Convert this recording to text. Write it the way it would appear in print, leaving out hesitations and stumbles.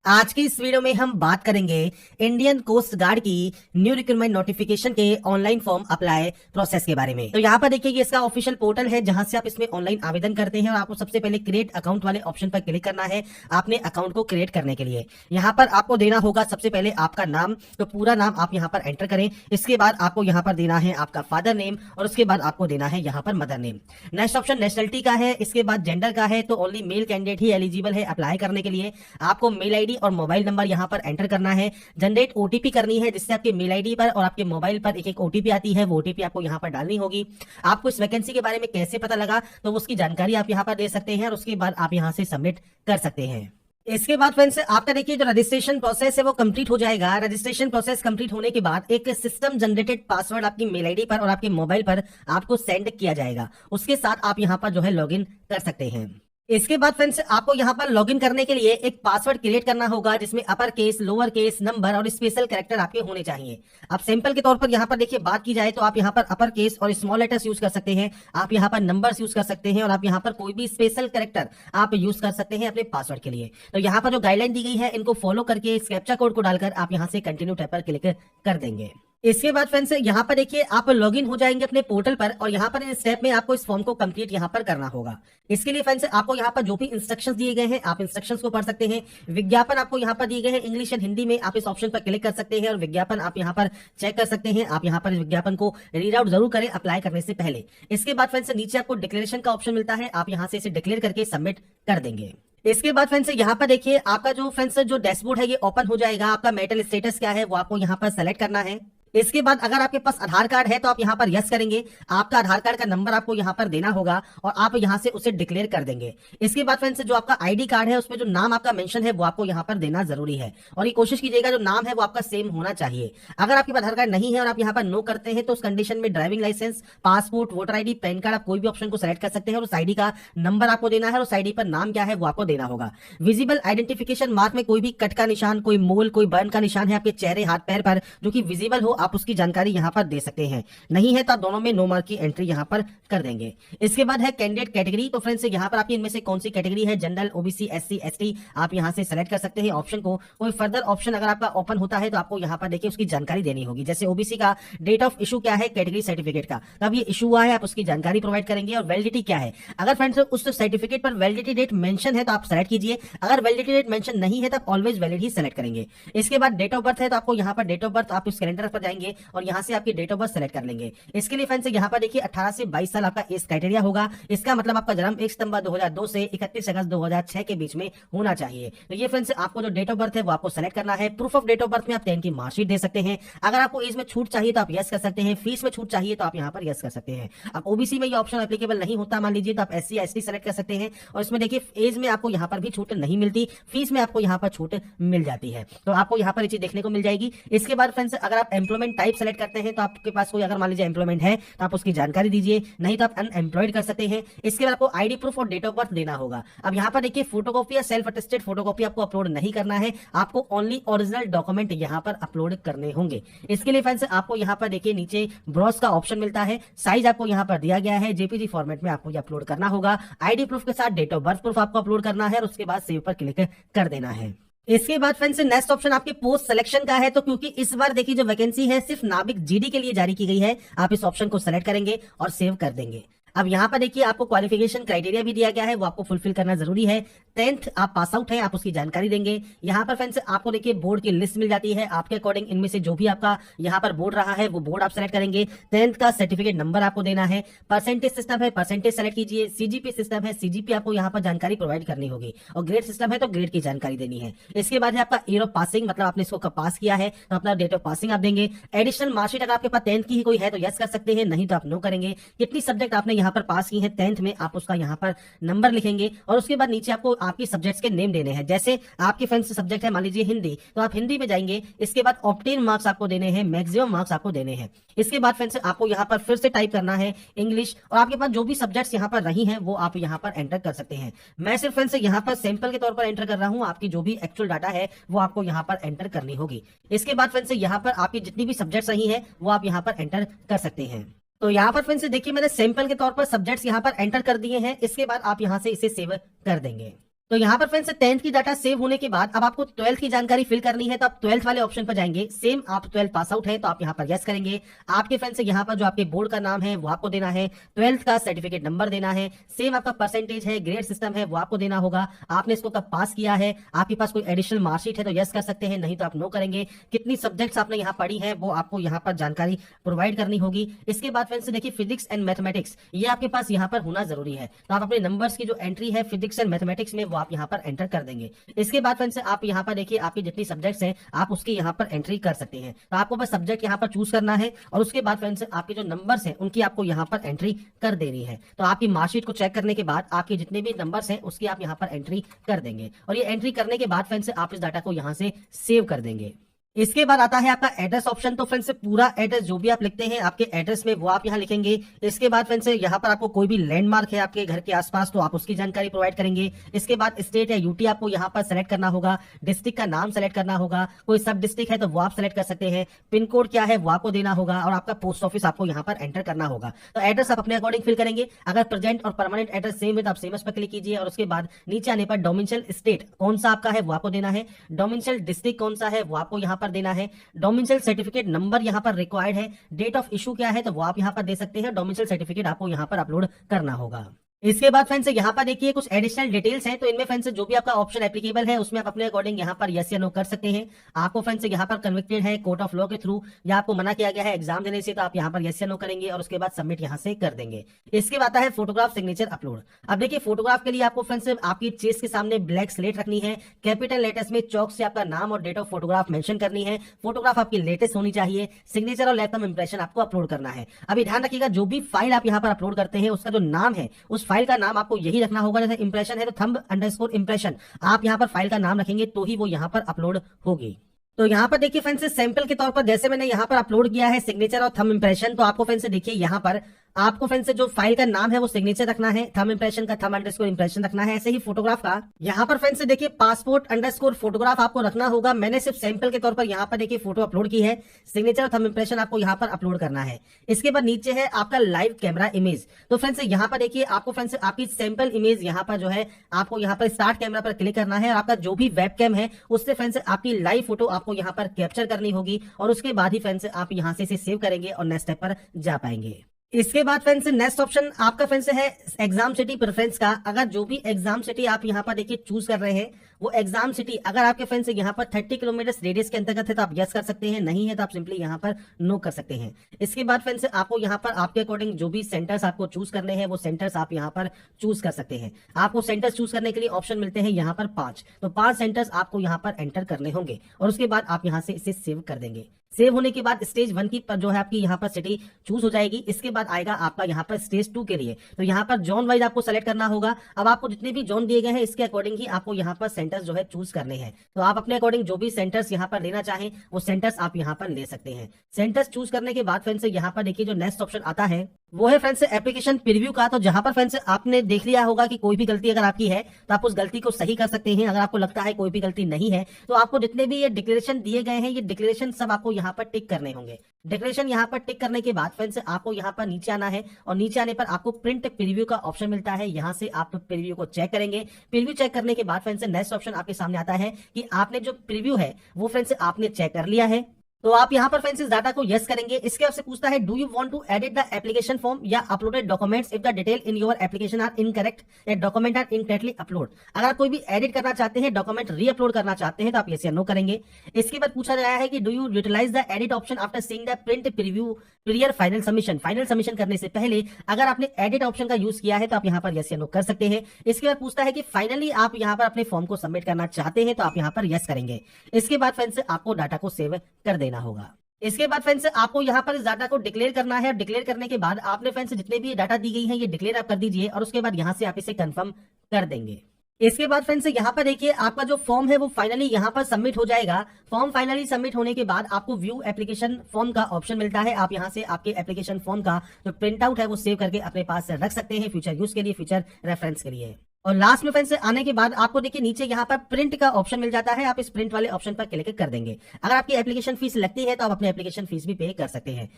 आज की इस वीडियो में हम बात करेंगे इंडियन कोस्ट गार्ड की न्यू रिक्रूटमेंट नोटिफिकेशन के ऑनलाइन फॉर्म अप्लाई प्रोसेस के बारे में। तो यहाँ पर देखिए ये इसका ऑफिशियल पोर्टल है जहां से आप इसमें ऑनलाइन आवेदन करते हैं और आपको सबसे पहले क्रिएट अकाउंट वाले ऑप्शन पर क्लिक करना है अपने अकाउंट को क्रिएट करने के लिए। यहाँ पर आपको देना होगा सबसे पहले आपका नाम, तो पूरा नाम आप यहाँ पर एंटर करें। इसके बाद आपको यहाँ पर देना है आपका फादर नेम और उसके बाद आपको देना है यहाँ पर mother name. Next option nationality का है, इसके बाद जेंडर का है, तो ओनली मेल कैंडिडेट ही एलिजिबल है अप्लाई करने के लिए। आपको मेल आईडी और मोबाइल नंबर यहां पर एंटर करना है। जनरेट ओटीपी करनी है जिससे आपके मेल आईडी पर और आपके मोबाइल पर एक एक ओटीपी आती है, वो ओटीपी आपको यहां पर डालनी होगी। आपको इस वैकेंसी के बारे में कैसे पता लगा तो उसकी जानकारी आप यहां पर दे सकते हैं और उसके बाद आप यहां से सबमिट कर सकते हैं। इसके बाद फ्रेंड्स आपका देखिए जो रजिस्ट्रेशन प्रोसेस है वो कंप्लीट हो जाएगा। रजिस्ट्रेशन प्रोसेस कंप्लीट होने के बाद एक सिस्टम जनरेटेड पासवर्ड आपकी मेल आईडी पर और आपके मोबाइल पर आपको सेंड किया जाएगा। उसके साथ आप यहां पर जो है लॉगिन कर सकते हैं। इसके बाद फ्रेंड्स आपको यहां पर लॉगिन करने के लिए एक पासवर्ड क्रिएट करना होगा जिसमें upper case, lower case, number और स्पेशल कैरेक्टर आपके होने चाहिए। अब सैंपल के तौर पर यहां पर देखिए बात की जाए तो आप यहां पर अपर केस और स्मॉल लेटर्स यूज कर सकते हैं, आप यहां पर नंबर्स यूज कर सकते हैं और आप यहां पर कोई भी स्पेशल कैरेक्टर आप यूज कर सकते हैं अपने पासवर्ड के लिए। तो यहां पर जो गाइडलाइन दी गई है इनको फॉलो करके इस कैप्चा कोड को डालकर आप यहां से कंटिन्यू टैब पर क्लिक कर देंगे। इसके बाद फ्रेंड्स यहाँ पर देखिए आप लॉगिन हो जाएंगे अपने पोर्टल पर और यहाँ पर इस स्टेप में आपको इस फॉर्म को कंप्लीट यहाँ पर करना होगा। इसके लिए फ्रेंड्स आपको यहाँ पर जो भी इंस्ट्रक्शंस दिए गए हैं आप इंस्ट्रक्शंस को पढ़ सकते हैं। विज्ञापन आपको यहाँ पर दिए गए हैं इंग्लिश एंड हिंदी में, आप इस ऑप्शन पर क्लिक कर सकते हैं और विज्ञापन आप यहाँ पर चेक कर सकते हैं। आप यहाँ पर विज्ञापन को रीड आउट जरूर करें अप्लाई करने से पहले। इसके बाद फ्रेंड्स नीचे आपको डिक्लेरेशन का ऑप्शन मिलता है, आप यहाँ से इसे डिक्लेयर करके सबमिट कर देंगे। इसके बाद फ्रेंड्स यहाँ पर देखिए आपका जो फ्रेंड्स जो डैशबोर्ड है ये ओपन हो जाएगा। आपका मेटल स्टेटस क्या है वो आपको यहाँ पर सेलेक्ट करना है। इसके बाद अगर आपके पास आधार कार्ड है तो आप यहाँ पर यस करेंगे। आपका आधार कार्ड का नंबर आपको यहाँ पर देना होगा और आप यहाँ से उसे डिक्लेयर कर देंगे। इसके बाद फ्रेंड्स जो आपका आईडी कार्ड है उसमें जो नाम आपका मेंशन है वो आपको यहाँ पर देना जरूरी है और ये कोशिश कीजिएगा जो नाम है वो आपका सेम होना चाहिए। अगर आपके पास आधार कार्ड नहीं है और आप यहाँ पर नो करते हैं तो उस कंडीशन में driving licence, passport, voter ID, pan card आप कोई भी ऑप्शन को सेलेक्ट कर सकते हैं और उस आईडी का नंबर आपको देना है और उस आईडी पर नाम क्या है वो आपको देना होगा। विजिबल आइडेंटिफिकेशन मार्क में कोई भी कट का निशान, कोई मोल, कोई बर्न का निशान है आपके चेहरे, हाथ, पैर पर जो कि विजिबल हो आप उसकी जानकारी यहाँ पर दे सकते हैं। नहीं है तो आप दोनों में नो मार्क की एंट्री यहाँ पर कर देंगे। इसके बाद है कैंडिडेट कैटेगरी, तो फ्रेंड्स यहाँ पर आपकी इनमें से कौन सी कैटेगरी है, जनरल, ओबीसी, एससी, एसटी, आप यहाँ से सेलेक्ट कर सकते हैं ऑप्शन को। कोई फर्दर ऑप्शन अगर आपका ओपन होता है तो आपको यहाँ पर देखिए उसकी जानकारी देनी होगी। जैसे ओबीसी का डेट ऑफ इशू क्या है कैटेगरी सर्टिफिकेट का, तब ये इशू हुआ है आप उसकी जानकारी प्रोवाइड करेंगे और वैलिडिटी क्या है। अगर फ्रेंड्स उस सर्टिफिकेट पर वैलिडिटी डेट मेंशन है तो आप सेलेक्ट कीजिए, अगर वैलिडिटी डेट मेंशन नहीं है तो आप ऑलवेज वैलिड ही सेलेक्ट करेंगे। इसके बाद डेट ऑफ बर्थ है तो आपको यहाँ पर डेट ऑफ बर्थ आप उस कैलेंडर पर जाएंगे और यहाँ से आपकी डेट ऑफ बर्थ सेलेक्ट कर लेंगे। इसके लिए फ्रेंड्स यहाँ पर देखिए 18 से 22 साल आपका एज क्राइटेरिया होगा। इसका मतलब आपका जन्म 1 सितंबर 2002 से 31 अगस्त 2006 के बीच में होना चाहिए। तो ये फ्रेंड्स आपको जो डेट ऑफ बर्थ है वो आपको सेलेक्ट करना है। Proof of date of birth में आप 10 की मार्कशीट दे सकते हैं। अगर आपको एज में छूट चाहिए तो आप यस कर सकते हैं, फीस में छूट चाहिए तो आप यहाँ पर यस कर सकते हैं। अब ओबीसी में ये ऑप्शन एप्लीकेबल नहीं होता मान लीजिए तो आप एससी या एसटी सेलेक्ट कर सकते हैं और इसमें देखिए एज में आपको यहाँ पर भी छूट नहीं मिलती, फीस में आपको यहाँ पर छूट मिल जाती है। तो आपको यहाँ पर ये चीज देखने को मिल जाएगी। इसके बाद फ्रेंड्स अगर आप एम्प्लॉयमेंट टाइप सेलेक्ट करते हैं तो आपके पास कोई अगर मान लीजिए एम्प्लॉयमेंट है तो आप उसकी जानकारी दीजिए, नहीं तो आप अनएम्प्लॉयड कर सकते हैं। इसके बाद आपको आईडी प्रूफ और डेट ऑफ बर्थ देना होगा। अब यहाँ पर देखिए फोटोकॉपी या सेल्फ अटेस्टेड फोटोकॉपी आपको अपलोड नहीं करना है, आपको ओनली ओरिजिनल डॉक्यूमेंट यहाँ पर अपलोड करने होंगे। इसके लिए फ्रेंड्स आपको यहाँ पर देखिए नीचे ब्रॉस का ऑप्शन मिलता है, साइज आपको यहाँ पर दिया गया है, जेपीजी फॉर्मेट में आपको ये अपलोड करना होगा। आईडी प्रूफ के साथ डेट ऑफ बर्थ प्रूफ आपको अपलोड करना है और उसके बाद सेव पर क्लिक कर देना है। इसके बाद फ्रेंड्स नेक्स्ट ऑप्शन आपके पोस्ट सिलेक्शन का है। तो क्योंकि इस बार देखिए जो वैकेंसी है सिर्फ नाविक जीडी के लिए जारी की गई है, आप इस ऑप्शन को सेलेक्ट करेंगे और सेव कर देंगे। अब यहाँ पर देखिए आपको क्वालिफिकेशन क्राइटेरिया भी दिया गया है, वो आपको फुलफिल करना जरूरी है। 10th आप पास आउट है, आप उसकी जानकारी देंगे। यहाँ पर फ्रेंड्स आपको देखिए बोर्ड की लिस्ट मिल जाती है, आपके अकॉर्डिंग इनमें से जो भी आपका यहाँ पर बोर्ड रहा है वो बोर्ड आप सेलेक्ट करेंगे। 10th का सर्टिफिकेट नंबर आपको देना है। परसेंटेज सिस्टम है, परसेंटेज सेलेक्ट कीजिए। सीजीपी सिस्टम है, सीजीपी आपको यहाँ पर जानकारी प्रोवाइड करनी होगी और ग्रेड सिस्टम है तो ग्रेड की जानकारी देनी है। इसके बाद है आपका ईयर ऑफ पासिंग, मतलब आपने इसको कब पास किया है तो अपना डेट ऑफ पासिंग आप देंगे। एडिशनल मार्कशीट अगर आपके पास 10th की ही कोई है तो यस कर सकते हैं, नहीं तो आप नो करेंगे। कितनी सब्जेक्ट आपने यहाँ पर पास की है 10th में आप उसका यहाँ पर नंबर लिखेंगे और उसके बाद नीचे आपको आपकी सब्जेक्ट्स के नेम देने हैं। जैसे आपके फ्रेंड्स सब्जेक्ट है मान लीजिए हिंदी, तो आप हिंदी में जाएंगे। इसके बाद ऑब्टेन मार्क्स आपको देने हैं, मैक्सिमम मार्क्स आपको देने हैं। इसके बाद फ्रेंड्स आपको यहाँ पर फिर से टाइप करना है इंग्लिश और आपके पास जो भी सब्जेक्ट्स यहाँ पर रही हैं वो आप यहाँ पर एंटर कर सकते हैं। मैं सिर्फ फ्रेंड्स यहाँ पर सैंपल के तौर पर एंटर कर रहा हूँ, आपकी जो भी एक्चुअल डाटा है वो आपको यहाँ पर एंटर करनी होगी। इसके बाद फ्रेंड्स यहाँ पर आपकी जितनी भी सब्जेक्ट्स रही हैं वो आप यहाँ पर एंटर कर सकते हैं। तो यहाँ पर फ्रेंड्स देखिए मैंने सैंपल के तौर पर सब्जेक्ट्स यहाँ पर एंटर कर दिए हैं। इसके बाद आप यहाँ से इसे सेव कर देंगे। तो यहाँ पर फ्रेंड्स 10th की डाटा सेव होने के बाद अब आपको 12th की जानकारी फिल करनी है, तो आप 12th वाले ऑप्शन पर जाएंगे। सेम आप 12th पास आउट है तो आप यहाँ पर यस करेंगे। आपके फ्रेंड्स यहाँ पर जो आपके बोर्ड का नाम है वो आपको देना है, 12th का सर्टिफिकेट नंबर देना है, सेम आपका परसेंटेज है, ग्रेड सिस्टम है वो आपको देना होगा, आपने इसको कब पास किया है, आपके पास कोई एडिशनल मार्कशीट है तो यस कर सकते हैं, नहीं तो आप नो करेंगे। कितनी सब्जेक्ट्स आपने यहाँ पढ़ी है वो आपको यहाँ पर जानकारी प्रोवाइड करनी होगी। इसके बाद फ्रेंड्स देखिए फिजिक्स एंड मैथमेटिक्स ये आपके पास यहाँ पर होना जरूरी है, तो आप अपने नंबर्स की जो एंट्री है फिजिक्स एंड मैथमेटिक्स में वो आप यहाँ पर एंटर कर देंगे। इसके बाद फ्रेंड्स आप यहाँ पर देखिए आपकी जितनी सब्जेक्ट्स हैं आप उसकी यहाँ पर एंट्री कर सकते हैं, तो आपको बस सब्जेक्ट यहाँ पर चूज करना है और उसके बाद फ्रेंड्स आपके जो नंबर्स हैं उनकी आपको यहाँ पर एंट्री कर देनी है। तो आपकी मार्कशीट को चेक करने के बाद आपके जितने भी नंबर्स हैं उसकी आप यहाँ पर एंट्री कर देंगे और ये एंट्री करने के बाद फ्रेंड्स आप इस डाटा को यहाँ से सेव कर देंगे। इसके बाद आता है आपका एड्रेस ऑप्शन। तो फ्रेंड्स पूरा एड्रेस जो भी आप लिखते हैं आपके एड्रेस में वो आप यहाँ लिखेंगे। इसके बाद फ्रेंड्स यहाँ पर आपको कोई भी लैंडमार्क है आपके घर के आसपास तो आप उसकी जानकारी प्रोवाइड करेंगे। इसके बाद स्टेट या यूटी आपको यहाँ पर सेलेक्ट करना होगा, डिस्ट्रिक्ट का नाम सेलेक्ट करना होगा, कोई सब डिस्ट्रिक्ट है तो वो आप सेलेक्ट कर सकते हैं, पिन कोड क्या है वो आपको देना होगा और आपका पोस्ट ऑफिस आपको यहाँ पर एंटर करना होगा। तो एड्रेस आप अपने अकॉर्डिंग फिल करेंगे। अगर प्रेजेंट और परमानेंट एड्रेस सेम है तो आप सेमस पर क्लिक कीजिए और उसके बाद नीचे आने पर डोमिसाइल स्टेट कौन सा आपका है वो आपको देना है, डोमिसाइल डिस्ट्रिक्ट कौन सा है वो आपको यहाँ पर देना है, डोमिसाइल सर्टिफिकेट नंबर यहाँ पर रिक्वायर्ड है, डेट ऑफ इशू क्या है तो वो आप यहाँ पर दे सकते हैं। डोमिसाइल सर्टिफिकेट आपको यहाँ पर अपलोड करना होगा। इसके बाद फ्रेंड्स यहाँ पर देखिए कुछ एडिशनल डिटेल्स हैं, तो इनमें फ्रेंड्स जो भी आपका ऑप्शन एप्लीकेबल है उसमें आप अपने अकॉर्डिंग यहाँ पर यस या नो कर सकते हैं। आपको फ्रेंड्स यहाँ पर कन्विक्टेड है कोर्ट ऑफ लॉ के थ्रू या आपको मना किया गया है एग्जाम देने से, तो आप यहाँ पर यस या नो करेंगे और उसके बाद सबमिट यहाँ से कर देंगे। इसके बाद आता है फोटोग्राफ सिग्नेचर अपलोड। अब देखिए फोटोग्राफ के लिए आपको फ्रेंड्स आपकी चेस्ट के सामने ब्लैक स्लेट रखनी है, कैपिटल लेटर्स में चौक से आपका नाम और डेट ऑफ फोटोग्राफ मेंशन करनी है, फोटोग्राफ आपकी लेटेस्ट होनी चाहिए, सिग्नेचर और लैपटॉप इंप्रेशन आपको अपलोड करना है। अभी ध्यान रखिएगा जो भी फाइल आप यहाँ पर अपलोड करते हैं उसका जो नाम है उस फाइल का नाम आपको यही रखना होगा। जैसे इंप्रेशन है तो थंब अंडरस्कोर इंप्रेशन आप यहाँ पर फाइल का नाम रखेंगे तो ही वो यहाँ पर अपलोड होगी। तो यहाँ पर देखिए फ्रेंड्स सैंपल के तौर पर जैसे मैंने यहाँ पर अपलोड किया है सिग्नेचर और थंब इंप्रेशन, तो आपको फ्रेंड्स देखिए यहाँ पर आपको फ्रेंड्स जो फाइल का नाम है वो सिग्नेचर रखना है, थंब इंप्रेशन का थंब अंडरस्कोर इंप्रेशन रखना है। ऐसे ही फोटोग्राफ का यहाँ पर फ्रेंड्स देखिए पासपोर्ट अंडरस्कोर फोटोग्राफ आपको रखना होगा। मैंने सिर्फ सैंपल के तौर पर यहाँ पर देखिए फोटो अपलोड की है, सिग्नेचर और थंब इंप्रेशन आपको यहाँ पर अपलोड करना है। इसके बाद नीचे है आपका लाइव कैमरा इमेज। तो फ्रेंड्स यहाँ पर देखिए आपको फ्रेंड्स आपकी सैंपल इमेज यहाँ पर जो है आपको यहाँ पर स्टार्ट कैमरा पर क्लिक करना है और आपका जो भी वेब कैम है उससे फ्रेंड्स आपकी लाइव फोटो आपको यहाँ पर कैप्चर करनी होगी और उसके बाद ही फ्रेंड्स आप यहाँ से इसे सेव करेंगे और नेक्स्ट स्टेप पर जा पाएंगे। इसके बाद फ्रेंड्स नेक्स्ट ऑप्शन आपका फ्रेंड्स है एग्जाम सिटी प्रेफरेंस का। अगर जो भी एग्जाम सिटी आप यहाँ पर देखिए चूज कर रहे हैं वो एग्जाम सिटी अगर आपके फ्रेंड्स यहाँ पर 30 किलोमीटर रेडियस के अंतर्गत है तो आप यस कर सकते हैं, नहीं है तो आप सिंपली यहाँ पर नो कर सकते हैं। इसके बाद फ्रेंड्स आपको यहाँ पर आपके अकॉर्डिंग जो भी सेंटर्स आपको चूज करने हैं वो सेंटर्स आप यहाँ पर चूज कर सकते हैं। आपको सेंटर्स चूज करने के लिए ऑप्शन मिलते हैं यहाँ पर 5, तो 5 सेंटर्स आपको यहाँ पर एंटर करने होंगे और उसके बाद आप यहाँ से इसे सेव कर देंगे। सेव होने के बाद स्टेज 1 की जो है आपकी यहाँ पर सिटी चूज हो जाएगी। इसके बाद आएगा आपका यहाँ पर स्टेज 2 के लिए, तो यहाँ पर जोन वाइज आपको सेलेक्ट करना होगा। अब आपको जितने भी जोन दिए गए हैं इसके अकॉर्डिंग ही आपको यहाँ पर सेंटर्स जो है चूज करने हैं, तो आप अपने अकॉर्डिंग जो भी सेंटर्स यहाँ पर लेना चाहें वो सेंटर्स आप यहाँ पर ले सकते हैं। सेंटर्स चूज करने के बाद फ्रेंड्स यहाँ पर देखिए जो नेक्स्ट ऑप्शन आता है वो है फ्रेंड्स एप्लीकेशन प्रीव्यू का। तो जहां पर फ्रेंड्स आपने देख लिया होगा कि कोई भी गलती अगर आपकी है तो आप उस गलती को सही कर सकते हैं। अगर आपको लगता है कोई भी गलती नहीं है तो आपको जितने भी ये डिक्लेरेशन दिए गए हैं ये डिक्लेरेशन सब आपको यहाँ पर टिक करने होंगे। डिक्लेरेशन यहाँ पर टिक करने के बाद फ्रेंड्स आपको यहाँ पर नीचे आना है और नीचे आने पर आपको प्रिंट प्रीव्यू का ऑप्शन मिलता है। यहाँ से आप प्रीव्यू को चेक करेंगे। प्रीव्यू चेक करने के बाद फ्रेंड्स नेक्स्ट ऑप्शन आपके सामने आता है कि आपने जो प्रीव्यू है वो फ्रेंड्स आपने चेक कर लिया है, तो आप यहाँ पर फ्रेंड्स इस डाटा को यस करेंगे। इसके आपसे पूछता है do you want to edit the application form या uploaded documents if the detail in your application are incorrect या डॉक्यूमेंट आर इनकरेक्टली अपलोड। अगर आप कोई भी एडिट करना चाहते हैं, डॉक्यूमेंट री अपलोड करना चाहते हैं तो आप यस या नो करेंगे। इसके बाद पूछा गया है कि do you utilize the edit option after seeing the print preview prior final submission. Final submission करने से पहले अगर आपने एडिट ऑप्शन का यूज किया है तो आप यहाँ पर यस या नो कर सकते हैं। इसके बाद पूछता है कि फाइनली आप यहाँ पर अपने फॉर्म को सबमिट करना चाहते हैं तो आप यहाँ पर यस करेंगे। इसके बाद फ्रेंड्स आपको डाटा को सेव कर देना होगा। इसके बाद फ्रेंड्स आपको यहाँ पर इस डाटा को डिक्लेयर करना है और डिक्लेयर करने के बाद आपने फ्रेंड्स जितने भी डाटा दी गई है ये डिक्लेयर आप कर दीजिए और उसके बाद यहाँ से आप इसे कंफर्म कर देंगे। इसके बाद फ्रेंड्स यहाँ पर देखिए आपका जो फॉर्म है वो फाइनली यहाँ पर सबमिट हो जाएगा। फॉर्म फाइनली सबमिट होने के बाद आपको व्यू एप्लीकेशन फॉर्म का ऑप्शन मिलता है। आप यहाँ से आपके एप्लीकेशन फॉर्म का जो प्रिंट आउट है वो सेव करके अपने पास रख सकते हैं फ्यूचर यूज के लिए, फ्यूचर रेफरेंस के लिए। और लास्ट में फ्रेंड्स आने के बाद आपको देखिए नीचे यहाँ पर प्रिंट का ऑप्शन मिल जाता है। आप इस प्रिंट वाले ऑप्शन पर क्लिक कर देंगे। अगर आपकी एप्लीकेशन फीस लगती है तो आप अपने एप्लीकेशन फीस भी पे कर सकते हैं।